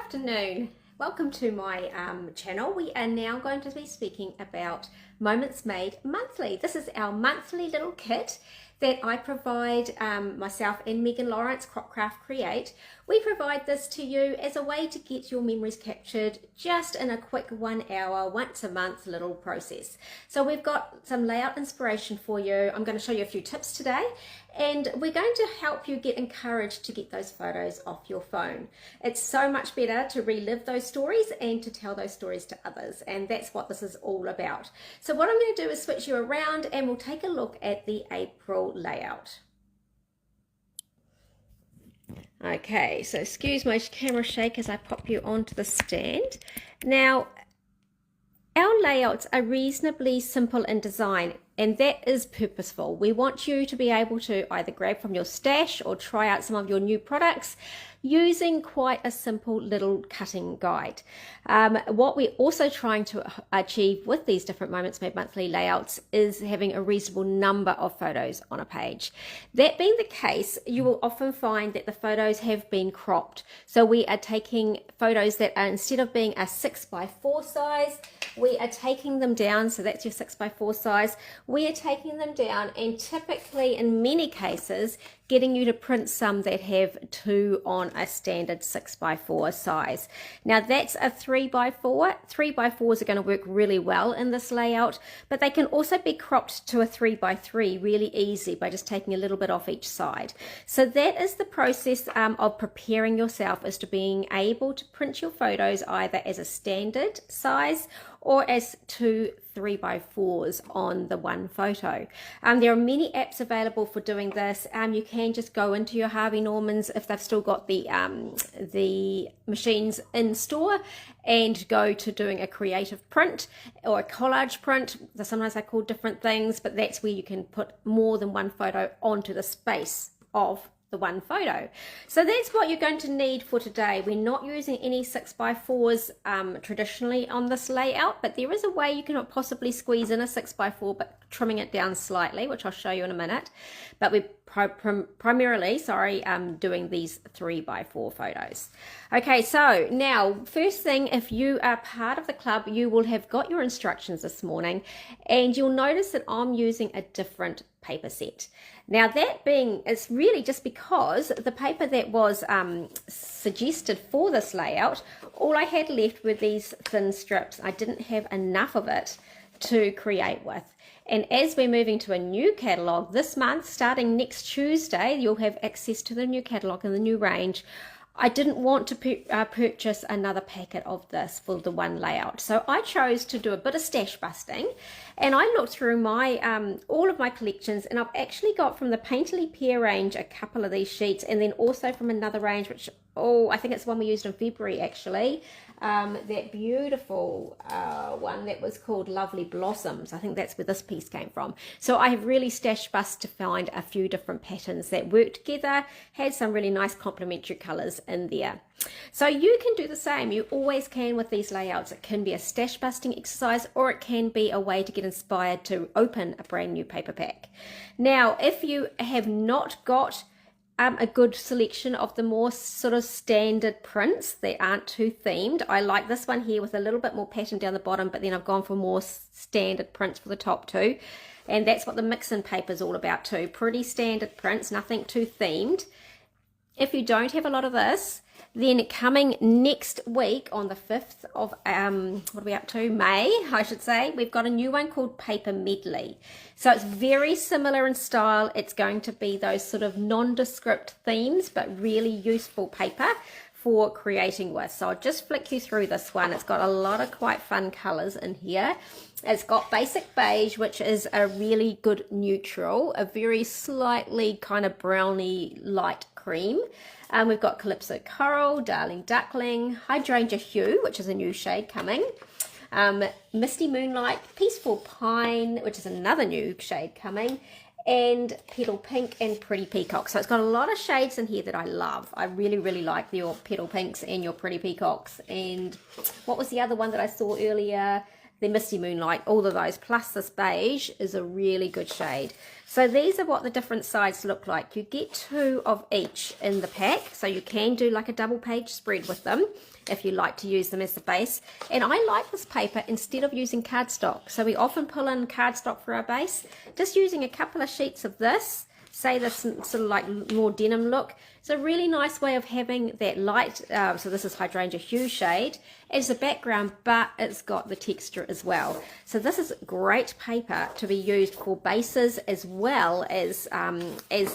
afternoon. Welcome to my channel. We are now going to be speaking about Moments Made Monthly. This is our monthly little kit that I provide, myself and Megan Lawrence, Cropcraft Create. We provide this to you as a way to get your memories captured just in a quick 1 hour, once a month little process. So we've got some layout inspiration for you. I'm going to show you a few tips today, and we're going to help you get encouraged to get those photos off your phone. It's so much better to relive those stories and to tell those stories to others, and that's what this is all about. So what I'm going to do is switch you around and we'll take a look at the April layout. Okay, so excuse my camera shake as I pop you onto the stand. Now, our layouts are reasonably simple in design, and that is purposeful. We want you to be able to either grab from your stash or try out some of your new products using quite a simple little cutting guide. What we're also trying to achieve with these different Moments Made Monthly layouts is having a reasonable number of photos on a page. That being the case, you will often find that the photos have been cropped. So we are taking photos that are, instead of being a 6x4 size, we are taking them down. So that's your 6x4 size. We are taking them down, and typically in many cases getting you to print some that have 2 on a standard 6x4 size. Now that's a 3x4. 3x4s are going to work really well in this layout, but they can also be cropped to a 3x3 really easy by just taking a little bit off each side. So that is the process of preparing yourself as to being able to print your photos either as a standard size or as 2 3x4s on the one photo. There are many apps available for doing this. You can just go into your Harvey Normans if they've still got the machines in store, and go to doing a creative print or a collage print. Sometimes they're called different things, but that's where you can put more than one photo onto the space of the one photo. So that's what you're going to need for today. We're not using any 6x4s traditionally on this layout, but there is a way you can possibly squeeze in a 6x4 but trimming it down slightly, which I'll show you in a minute. But we're primarily doing these 3x4 photos. Okay, so now first thing, if you are part of the club, you will have got your instructions this morning, and you'll notice that I'm using a different paper set. Now that being, it's really just because the paper that was suggested for this layout, all I had left were these thin strips. I didn't have enough of it to create with. And as we're moving to a new catalogue this month, starting next Tuesday, you'll have access to the new catalogue and the new range. I didn't want to purchase another packet of this for the one layout. So I chose to do a bit of stash busting, and I looked through my all of my collections, and I've actually got from the Painterly Pear range a couple of these sheets, and then also from another range, which, I think it's one we used in February actually, that beautiful one that was called Lovely Blossoms. I think that's where this piece came from. So I have really stash bust to find a few different patterns that work together, had some really nice complementary colors in there. So you can do the same. You always can with these layouts. It can be a stash busting exercise, or it can be a way to get inspired to open a brand new paper pack. Now, if you have not got a good selection of the more sort of standard prints that aren't too themed, I like this one here with a little bit more pattern down the bottom, but then I've gone for more standard prints for the top two, and that's what the mix-in paper is all about too. Pretty standard prints, nothing too themed. If you don't have a lot of this, then coming next week on the 5th of, what are we up to? May, I should say, we've got a new one called Paper Medley. So it's very similar in style. It's going to be those sort of nondescript themes, but really useful paper for creating with. So I'll just flick you through this one. It's got a lot of quite fun colors in here. It's got basic beige, which is a really good neutral, a very slightly kind of browny light cream. We've got Calypso Coral, Darling Duckling, Hydrangea Hue, which is a new shade coming, Misty Moonlight, Peaceful Pine, which is another new shade coming, and Petal Pink and Pretty Peacock. So it's got a lot of shades in here that I love. I really, really like your Petal Pinks and your Pretty Peacocks. And what was the other one that I saw earlier? the Misty Moonlight, all of those, plus this beige is a really good shade. So these are what the different sides look like. You get 2 of each in the pack, so you can do like a double page spread with them if you like to use them as the base. And I like this paper instead of using cardstock. So we often pull in cardstock for our base. Just using a couple of sheets of this, say this sort of like more denim look, it's a really nice way of having that light, so this is Hydrangea Hue shade as the background, but it's got the texture as well. So this is great paper to be used for bases as well as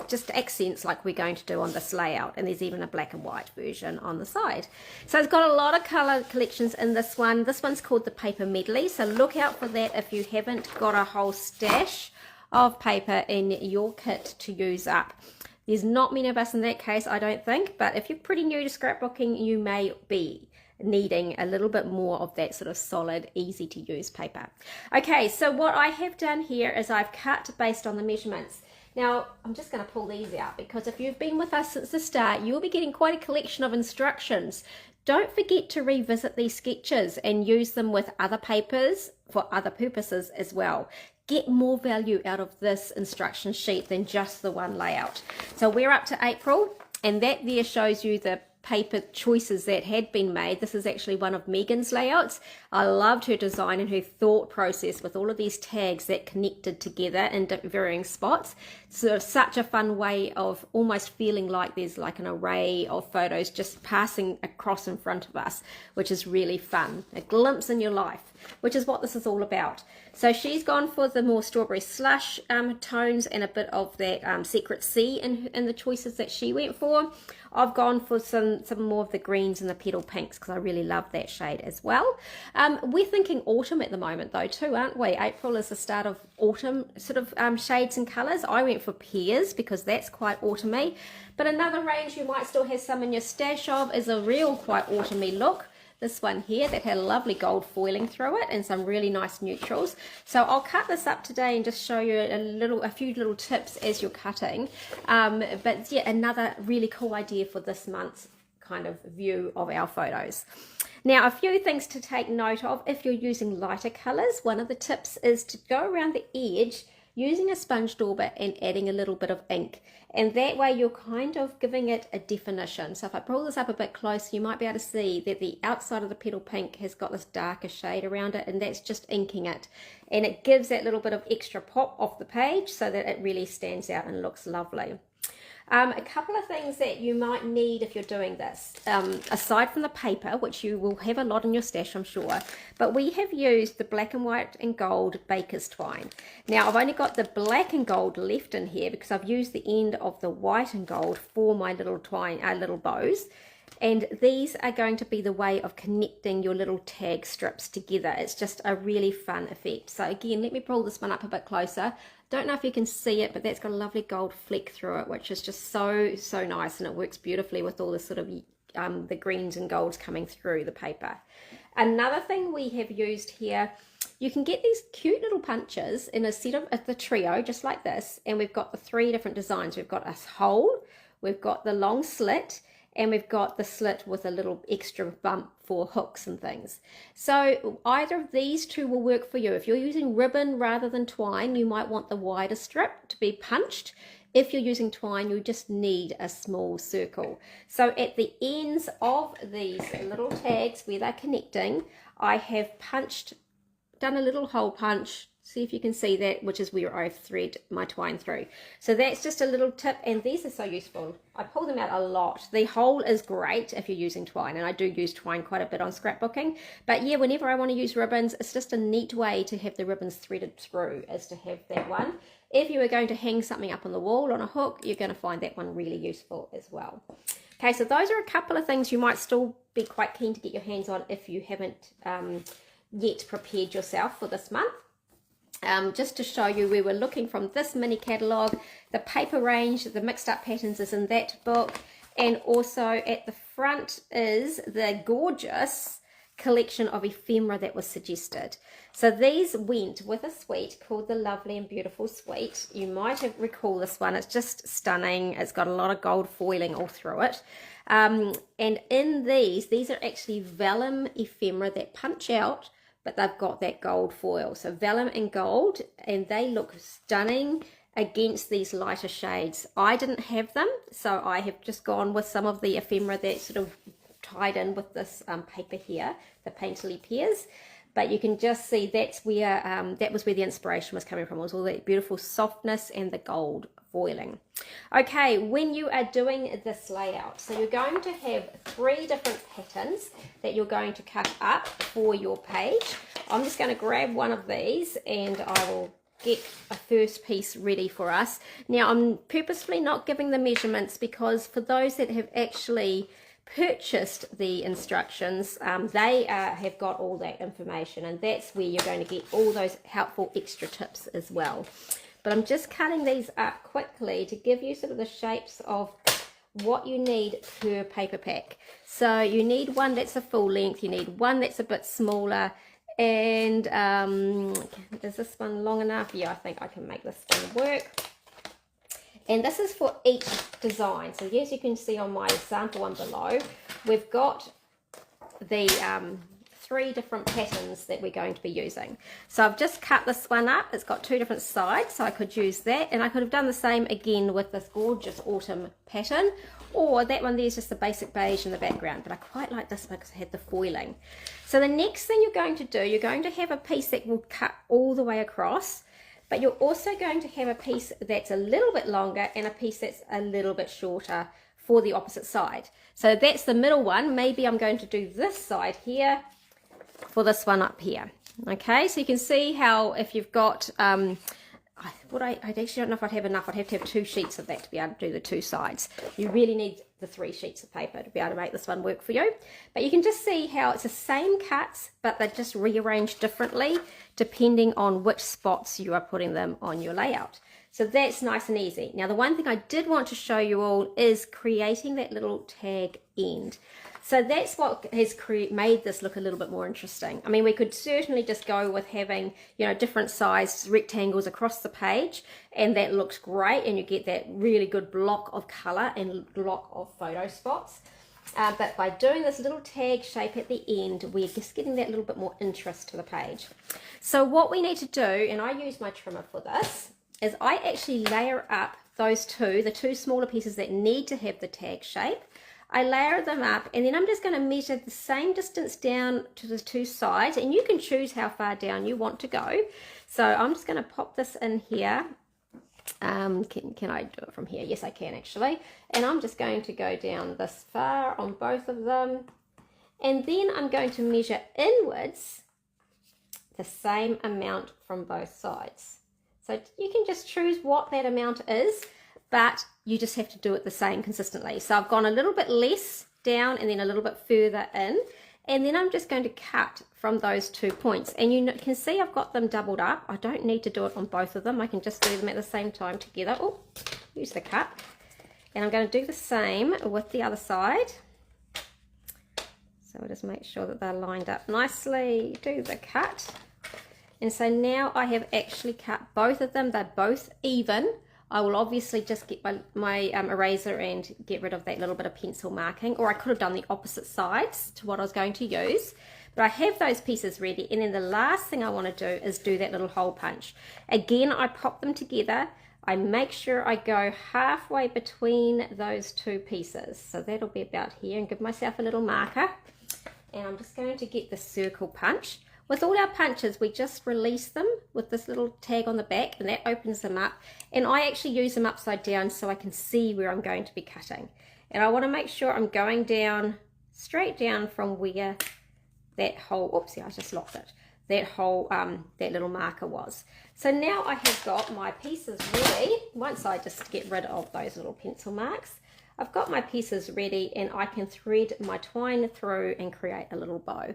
just accents like we're going to do on this layout. And there's even a black and white version on the side. So it's got a lot of color collections in this one. This one's called the Paper Medley, so look out for that if you haven't got a whole stash of paper in your kit to use up. There's not many of us in that case, I don't think, but if you're pretty new to scrapbooking, you may be needing a little bit more of that sort of solid, easy to use paper. Okay, so what I have done here is I've cut based on the measurements. Now, I'm just going to pull these out because if you've been with us since the start, you'll be getting quite a collection of instructions. Don't forget to revisit these sketches and use them with other papers for other purposes as well. Get more value out of this instruction sheet than just the one layout. So we're up to April, and that there shows you the paper choices that had been made. This is actually one of Megan's layouts. I loved her design and her thought process with all of these tags that connected together in varying spots. So such a fun way of almost feeling like there's like an array of photos just passing across in front of us, which is really fun. A glimpse in your life, which is what this is all about. So she's gone for the more strawberry slush tones and a bit of that secret sea in the choices that she went for. I've gone for some more of the greens and the petal pinks because I really love that shade as well. We're thinking autumn at the moment though too, aren't we? April is the start of autumn sort of shades and colours. I went for pears because that's quite autumny. But another range you might still have some in your stash of is a real quite autumny look. This one here that had a lovely gold foiling through it and some really nice neutrals. So I'll cut this up today and just show you a few little tips as you're cutting. But yeah, another really cool idea for this month's kind of view of our photos. Now, a few things to take note of if you're using lighter colors. One of the tips is to go around the edge using a sponge dauber and adding a little bit of ink, and that way you're kind of giving it a definition. So if I pull this up a bit closer, you might be able to see that the outside of the petal pink has got this darker shade around it, and that's just inking it, and it gives that little bit of extra pop off the page so that it really stands out and looks lovely. A couple of things that you might need if you're doing this, aside from the paper, which you will have a lot in your stash, I'm sure, but we have used the black and white and gold baker's twine. Now, I've only got the black and gold left in here because I've used the end of the white and gold for my little twine, little bows. And these are going to be the way of connecting your little tag strips together. It's just a really fun effect. So again, let me pull this one up a bit closer. Don't know if you can see it, but that's got a lovely gold fleck through it, which is just so nice, and it works beautifully with all the sort of the greens and golds coming through the paper. Another thing we have used here, you can get these cute little punches in a set of the trio, just like this, and we've got the 3 different designs. We've got a hole, we've got the long slit, and we've got the slit with a little extra bump for hooks and things. So either of these 2 will work for you. If you're using ribbon rather than twine, you might want the wider strip to be punched. If you're using twine, you just need a small circle. So at the ends of these little tags where they're connecting, I have done a little hole punch. See if you can see that, which is where I've thread my twine through. So that's just a little tip, and these are so useful. I pull them out a lot. The hole is great if you're using twine, and I do use twine quite a bit on scrapbooking. But yeah, whenever I want to use ribbons, it's just a neat way to have the ribbons threaded through, is to have that one. If you are going to hang something up on the wall on a hook, you're going to find that one really useful as well. Okay, so those are a couple of things you might still be quite keen to get your hands on if you haven't yet prepared yourself for this month. Just to show you, we were looking from this mini catalogue. The paper range, the mixed up patterns is in that book, and also at the front is the gorgeous collection of ephemera that was suggested. So these went with a suite called the Lovely and Beautiful Suite. You might have recall this one. It's just stunning. It's got a lot of gold foiling all through it. And in these are actually vellum ephemera that punch out, but they've got that gold foil. So vellum and gold, and they look stunning against these lighter shades. I didn't have them, so I have just gone with some of the ephemera that sort of tied in with this paper here, the Painterly Pears. But you can just see that's where that was where the inspiration was coming from. It was all that beautiful softness and the gold foiling. Okay, when you are doing this layout, so you're going to have 3 different patterns that you're going to cut up for your page. I'm just going to grab one of these and I will get a first piece ready for us. Now, I'm purposefully not giving the measurements because for those that have actually purchased the instructions, they have got all that information, and that's where you're going to get all those helpful extra tips as well. But I'm just cutting these up quickly to give you sort of the shapes of what you need per paper pack. So you need one that's a full length, you need one that's a bit smaller, and is this one long enough? Yeah, I think I can make this one work. And this is for each design. So as you can see on my sample one below, we've got the 3 different patterns that we're going to be using. So I've just cut this one up. It's got 2 different sides, so I could use that, and I could have done the same again with this gorgeous autumn pattern, or that one there's just the basic beige in the background, but I quite like this one because it had the foiling. So the next thing you're going to do, you're going to have a piece that will cut all the way across, but you're also going to have a piece that's a little bit longer and a piece that's a little bit shorter for the opposite side. So that's the middle one. Maybe I'm going to do this side here for this one up here. Okay, so you can see how if you've got I actually don't know if I'd have enough. I'd have to have 2 sheets of that to be able to do the 2 sides. You really need the 3 sheets of paper to be able to make this one work for you. But you can just see how it's the same cuts, but they're just rearranged differently depending on which spots you are putting them on your layout. So that's nice and easy. Now, the one thing I did want to show you all is creating that little tag end. So that's what has made this look a little bit more interesting. I mean, we could certainly just go with having, you know, different sized rectangles across the page, and that looks great, and you get that really good block of color and block of photo spots. But by doing this little tag shape at the end, we're just getting that little bit more interest to the page. So what we need to do, and I use my trimmer for this, is I actually layer up those the 2 smaller pieces that need to have the tag shape. I layer them up, and then I'm just going to measure the same distance down to the 2 sides, and you can choose how far down you want to go. So I'm just going to pop this in here. Can I do it from here? Yes, I can actually. And I'm just going to go down this far on both of them, and then I'm going to measure inwards the same amount from both sides. So you can just choose what that amount is, but you just have to do it the same consistently. So I've gone a little bit less down and then a little bit further in, and then I'm just going to cut from those 2 points. And you can see I've got them doubled up. I don't need to do it on both of them. I can just do them at the same time together. Oh, use the cut. And I'm going to do the same with the other side. So I'll just make sure that they're lined up nicely. Do the cut. And so now I have actually cut both of them. They're both even. I will obviously just get my eraser and get rid of that little bit of pencil marking, or I could have done the opposite sides to what I was going to use. But I have those pieces ready, and then the last thing I want to do is do that little hole punch. Again, I pop them together. I make sure I go halfway between those 2 pieces. So that'll be about here, and give myself a little marker. And I'm just going to get the circle punch. With all our punches, we just release them with this little tag on the back, and that opens them up. And I actually use them upside down so I can see where I'm going to be cutting. And I want to make sure I'm going down, straight down from where that hole, oopsie, I just locked it, that hole, that little marker was. So now I have got my pieces ready. Once I just get rid of those little pencil marks, I've got my pieces ready, and I can thread my twine through and create a little bow.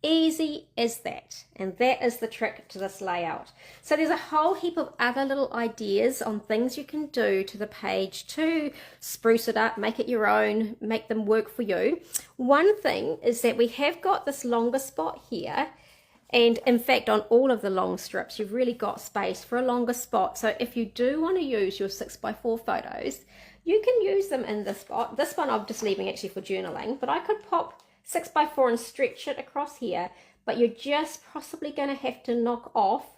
Easy as that, and that is the trick to this layout. So there's a whole heap of other little ideas on things you can do to the page to spruce it up, make it your own, make them work for you. One thing is that we have got this longer spot here, and in fact on all of the long strips you've really got space for a longer spot. So if you do want to use your 6x4 photos, you can use them in this spot. This one I'm just leaving actually for journaling, but I could pop 6x4 and stretch it across here, but you're just possibly going to have to knock off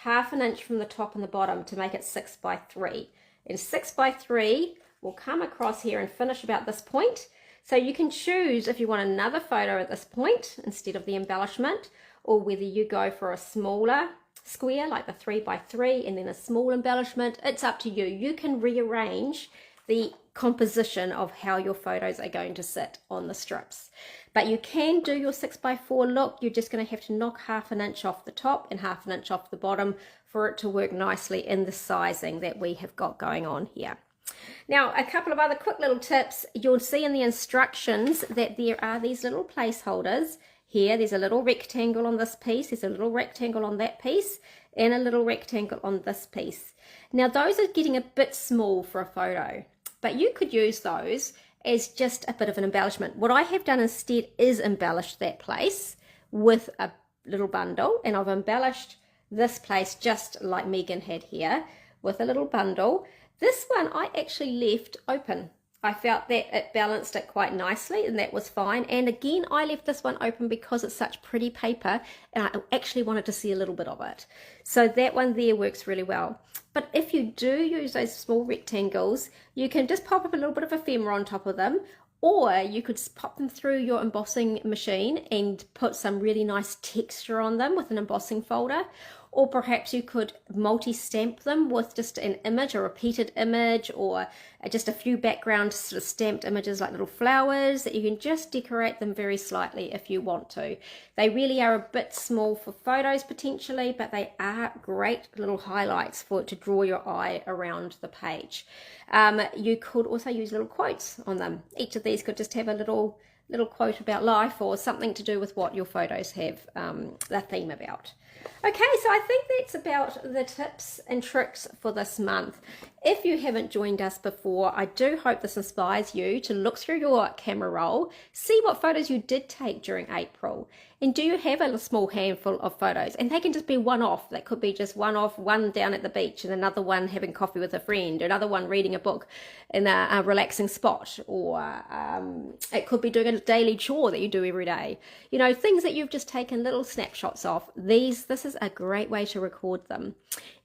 1/2 inch from the top and the bottom to make it 6 by 3. And 6 by 3 will come across here and finish about this point. So you can choose if you want another photo at this point instead of the embellishment, or whether you go for a smaller square like the 3 by 3 and then a small embellishment. It's up to you. You can rearrange the composition of how your photos are going to sit on the strips. But you can do your 6 by 4 look. You're just going to have to knock 1/2 inch off the top and 1/2 inch off the bottom for it to work nicely in the sizing that we have got going on here. Now, a couple of other quick little tips. You'll see in the instructions that there are these little placeholders here. There's a little rectangle on this piece, there's a little rectangle on that piece, and a little rectangle on this piece. Now, those are getting a bit small for a photo, but you could use those as just a bit of an embellishment. What I have done instead is embellish that place with a little bundle, and I've embellished this place just like Megan had here with a little bundle. This one I actually left open. I felt that it balanced it quite nicely, and that was fine. And again, I left this one open because it's such pretty paper and I actually wanted to see a little bit of it. So that one there works really well. But if you do use those small rectangles, you can just pop up a little bit of ephemera on top of them, or you could pop them through your embossing machine and put some really nice texture on them with an embossing folder. Or perhaps you could multi-stamp them with just an image, a repeated image, or just a few background sort of stamped images like little flowers that you can just decorate them very slightly if you want to. They really are a bit small for photos potentially, but they are great little highlights for it to draw your eye around the page. You could also use little quotes on them. Each of these could just have a little quote about life or something to do with what your photos have the theme about. Okay, so I think that's about the tips and tricks for this month. If you haven't joined us before, I do hope this inspires you to look through your camera roll, see what photos you did take during April, and do you have a small handful of photos? And they can just be one-off. That could be just one-off, one down at the beach and another one having coffee with a friend, another one reading a book in a relaxing spot, or it could be doing a daily chore that you do every day. You know, things that you've just taken little snapshots of. This is a great way to record them.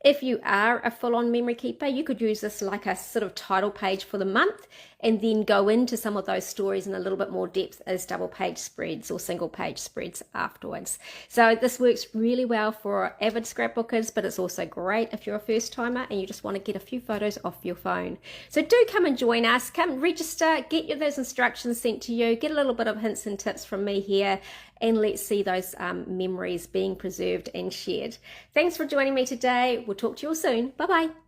If you are a full-on memory keeper, you could use this like a sort of title page for the month and then go into some of those stories in a little bit more depth as double page spreads or single page spreads afterwards. So this works really well for avid scrapbookers, but it's also great if you're a first timer and you just want to get a few photos off your phone. So do come and join us, come register, get those instructions sent to you, get a little bit of hints and tips from me here, and let's see those memories being preserved and shared. Thanks for joining me today. We'll talk to you all soon. Bye-bye.